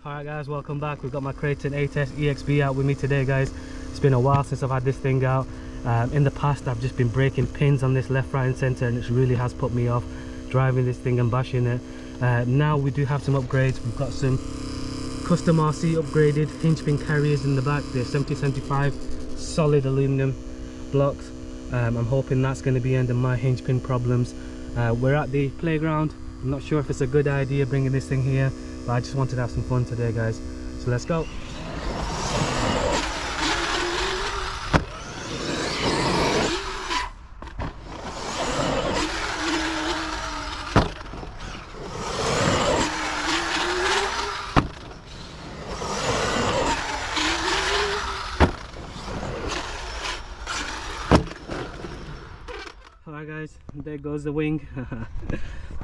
Alright guys, welcome back. We've got my Kraton 8S EXB out with me today, guys. It's been a while since I've had this thing out. In the past I've just been breaking pins on this left, right and centre, and it really has put me off driving this thing and bashing it. Now we do have some upgrades. We've got some custom RC upgraded hinge pin carriers in the back. They're 7075 solid aluminum blocks. I'm hoping that's going to be ending my hinge pin problems. We're at the playground. I'm not sure if it's a good idea bringing this thing here, but I just wanted to have some fun today, guys. So let's go. Alright guys, there goes the wing.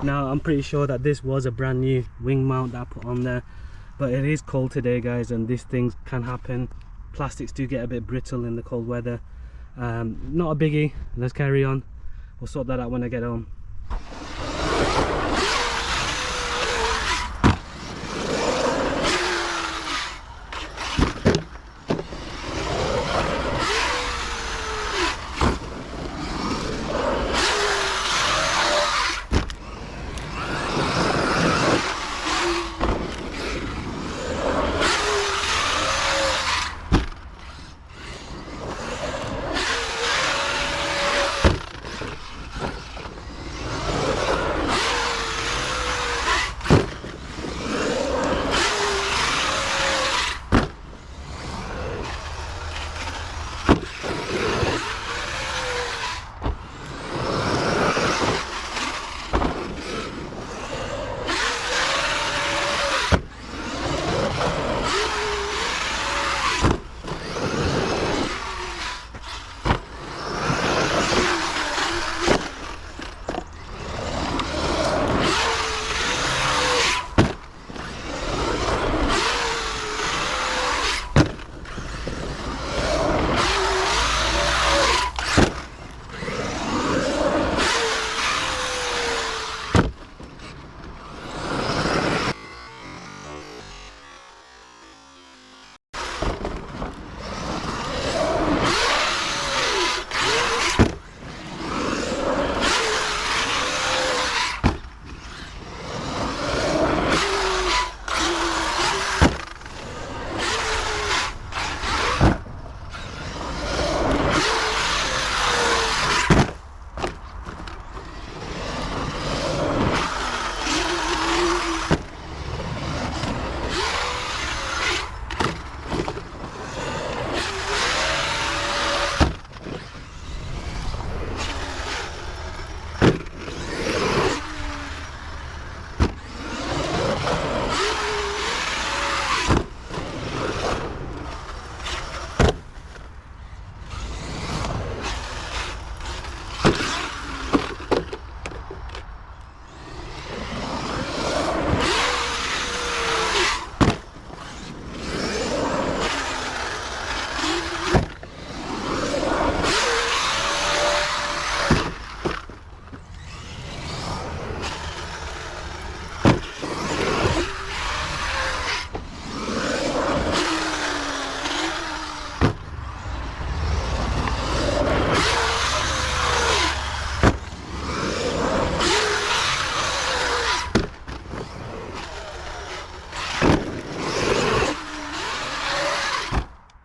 Now I'm pretty sure that this was a brand new wing mount that I put on there, but it is cold today, guys, and these things can happen. Plastics do get a bit brittle in the cold weather. Not a biggie. Let's carry on. We'll sort that out when I get home.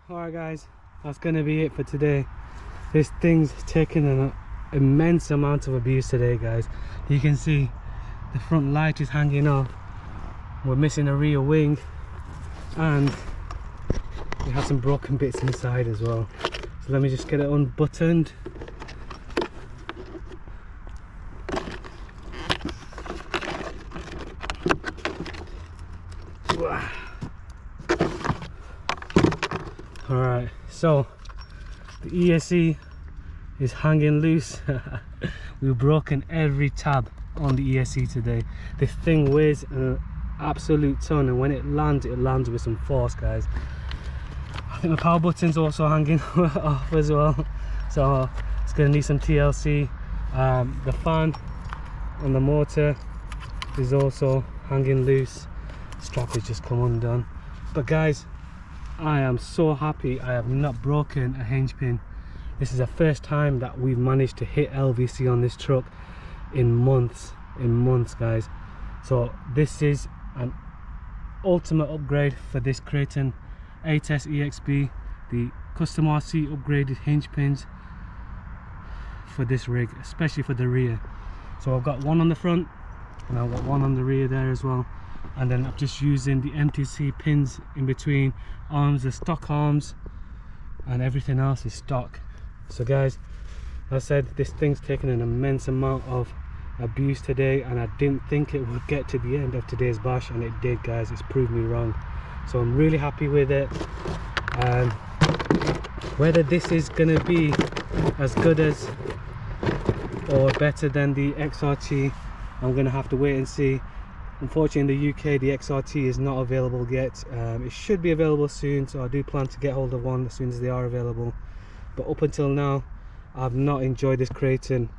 Alright guys, that's gonna be it for today. This thing's taken an immense amount of abuse today, guys. You can see the front light is hanging off. We're missing a rear wing, and we have some broken bits inside as well. So let me just get it unbuttoned. Alright, so the ESC is hanging loose. We've broken every tab on the ESC today. This thing weighs an absolute ton, and when it lands with some force, guys. I think the power button's also hanging off as well, so it's going to need some TLC. The fan on the motor is also hanging loose. strap has just come undone. But guys, I am so happy I have not broken a hinge pin. This is the first time that we've managed to hit LVC on this truck in months guys. So this is an ultimate upgrade for this Kraton 8S EXB, the custom RC upgraded hinge pins for this rig, especially for the rear. So I've got one on the front and I've got one on the rear there as well, and then I'm just using the MTC pins in between arms, the stock arms, and everything else is stock. So guys, as I said, this thing's taken an immense amount of abuse today, and I didn't think it would get to the end of today's bash, and it did guys. It's proved me wrong, so I'm really happy with it. Whether this is gonna be as good as or better than the XRT, I'm gonna have to wait and see. Unfortunately in the UK the XRT is not available yet. It should be available soon, so I do plan to get hold of one as soon as they are available. But up until now I've not enjoyed this Kraton,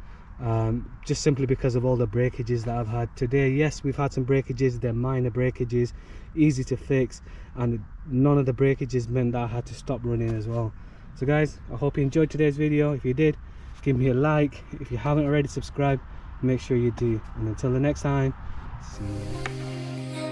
just simply because of all the breakages that I've had today. Yes, we've had some breakages, they're minor breakages, easy to fix, and none of the breakages meant that I had to stop running as well. So guys, I hope you enjoyed today's video. If you did, give me a like. If you haven't already subscribed, make sure you do. And until the next time, see you.